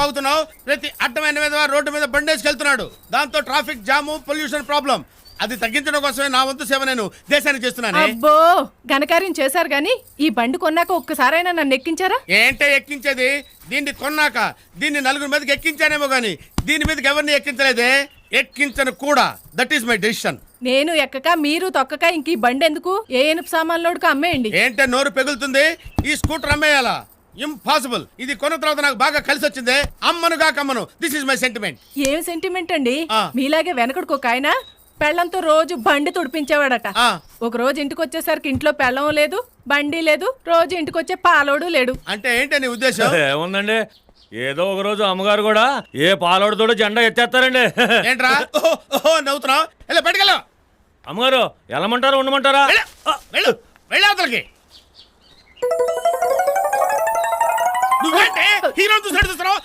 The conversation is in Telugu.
వాగుతున్నావు? ప్రతి అడ్డమైన మీద రోడ్డు మీద బండేసుకెళ్తున్నాడు. దాంతో ట్రాఫిక్ జాము, పొల్యూషన్ ప్రాబ్లం. అది తగ్గించడం కోసమే నా వంతు సేవ నేను దేశానికి చేస్తున్నాను. అబ్బో ఘనకార్యం చేశారు గాని ఈ బండి కొన్నాక ఒక్కసారైనా నన్ను ఎక్కించారా? ఏంటే ఎక్కించేది? దీన్ని కొన్నాక దీన్ని నలుగురు మీదకి ఎక్కించానేమో గానీ దీని మీదకి ఎవరిని ఎక్కించలేదే, ఎక్కించను కూడా. That is my decision. నేను ఎక్కక మీరు తొక్కక ఇంక ఈ బండి ఎందుకు? ఏ ఇనుప సామాన్లోడుకు అమ్మేయండి. ఏంటే నోరు పెగులుతుంది? ఈ స్కూటర్ అమ్మేయాలా? ఇంపాసిబుల్. ఇది కొన్న తర్వాత నాకు బాగా కలిసి వచ్చింది. అమ్మనుగా కమ్మను. This is my sentiment. ఏం సెంటిమెంట్ అండి? మీలాగే వెనకడుకు ఒక ఆయన పెళ్ళంతో రోజు బండి తుడిపించేవాడట. ఒక రోజు ఇంటికి వచ్చేసరికి ఇంట్లో పెళ్ళం లేదు, బండి లేదు, రోజు ఇంటికి వచ్చే పాలోడు లేడు. అంటే ఏంటి నీ ఉద్దేశం? ఏముందండి, ఏదో ఒక రోజు అమ్మగారు కూడా ఏ పాలోడుతోడో జెండా ఎత్తేస్తారండి. ఏంట్రా ఓహో నవ్వుతున్నావు? వెళ్ళి బయటకెళ్ళు. అమ్మగారు వెళ్ళమంటారా ఉండమంటారా? వెళ్ళు వెళ్ళి అవతలకి. నువ్వేంటే హీరో చూస్తున్నావు?